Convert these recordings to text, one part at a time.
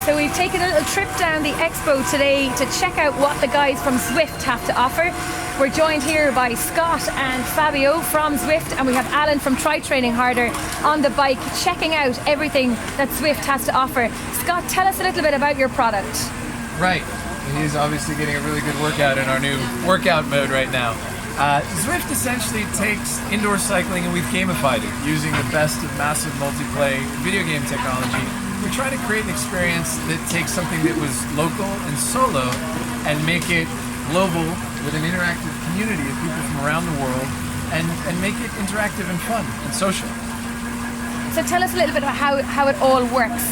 So we've taken a little trip down the expo today to check out what the guys from Zwift have to offer. We're joined here by Scott and Fabio from Zwift, and we have Alan from Try Training Harder on the bike checking out everything that Zwift has to offer. Scott, tell us a little bit about your product. Right, he's obviously getting a really good workout in our new workout mode right now. Zwift essentially takes indoor cycling and we've gamified it using the best of massive multiplayer video game technology. We try to create an experience that takes something that was local and solo and make it global with an interactive community of people from around the world and make it interactive and fun and social. So tell us a little bit about how it all works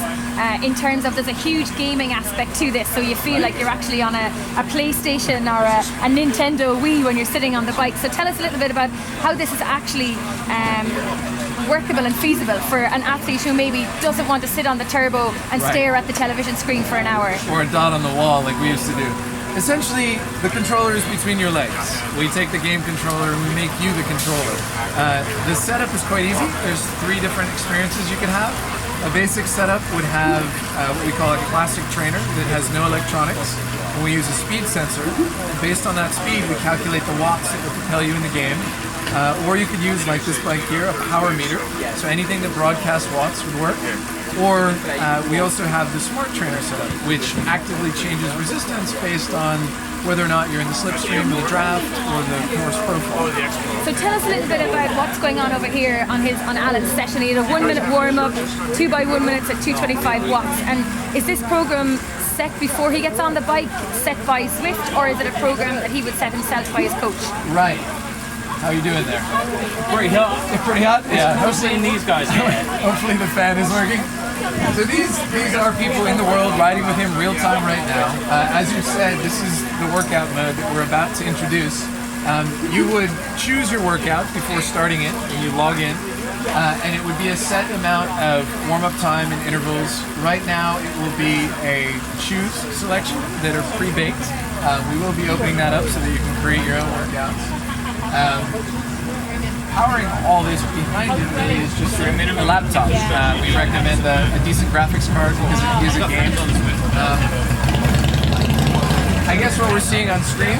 in terms of there's a huge gaming aspect to this, so you feel like you're actually on a PlayStation or a Nintendo Wii when you're sitting on the bike. So tell us a little bit about how this is actually workable and feasible for an athlete who maybe doesn't want to sit on the turbo and stare at the television screen for an hour. Or a dot on the wall like we used to do. Essentially, the controller is between your legs. We take the game controller and we make you the controller. The setup is quite easy. There's 3 different experiences you can have. A basic setup would have what we call a classic trainer that has no electronics. And we use a speed sensor. Based on that speed, we calculate the watts that will propel you in the game. Or you could use, like this bike here, a power meter. So anything that broadcasts watts would work. Or we also have the smart trainer setup, which actively changes resistance based on whether or not you're in the slipstream, the draft, or the course profile. So tell us a little bit about what's going on over here on Alan's session. He had a 1-minute warm-up, 2 by 1 minutes at 225 watts. And is this program set before he gets on the bike, set by Zwift, or is it a program that he would set himself by his coach? Right. How are you doing there? Pretty hot. Pretty hot? Yeah. I've seen these guys here. Hopefully the fan is working. So these are people in the world riding with him real time right now. As you said, this is the workout mode that we're about to introduce. You would choose your workout before starting it, and you log in, and it would be a set amount of warm-up time and intervals. Right now, it will be a choose selection that are pre-baked. We will be opening that up so that you can create your own workouts. Powering all this behind it really is just a laptop. We recommend a decent graphics card because it is a game. I guess what we're seeing on screen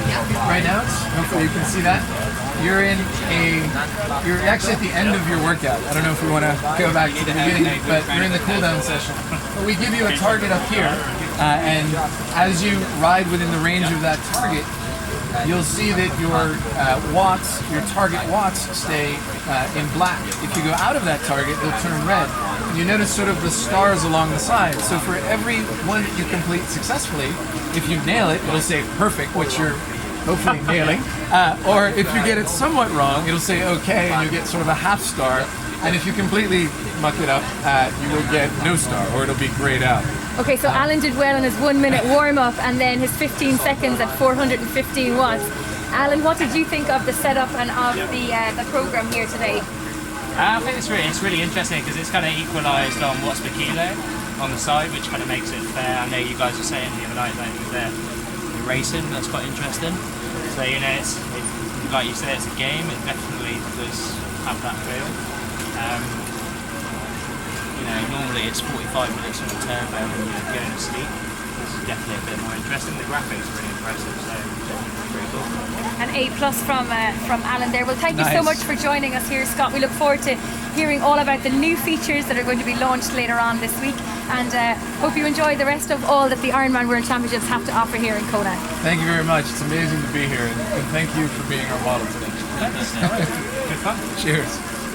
right now, hopefully you can see that, you're actually at the end of your workout. I don't know if we want to go back to the beginning, but you're in the cooldown session. But we give you a target up here, and as you ride within the range of that target, you'll see that your target watts stay in black. If you go out of that target, it'll turn red. And you notice sort of the stars along the side. So for every one that you complete successfully, if you nail it, it'll say perfect, which you're hopefully nailing. Or if you get it somewhat wrong, it'll say okay, and you get sort of a half star. And if you completely muck it up, you will get no star, or it'll be grayed out. Okay, so Alan did well on his 1-minute warm-up and then his 15 seconds at 415 watts. Alan, what did you think of the setup and of the program here today? I think it's really interesting because it's kind of equalised on watts per kilo on the side, which kind of makes it fair. I know you guys were saying the other night that you're racing, that's quite interesting. So, you know, it's like you said, it's a game, it definitely does have that feel. You know, normally it's 45 minutes on the turbo when you're going to sleep. This is definitely a bit more interesting. The graphics are really impressive, so definitely pretty cool. An A+ from Alan there. Well, thank you so much for joining us here, Scott. We look forward to hearing all about the new features that are going to be launched later on this week, and hope you enjoy the rest of all that the Ironman World Championships have to offer here in Kona. Thank you very much. It's amazing to be here, and thank you for being our model today. Good fun. Cheers.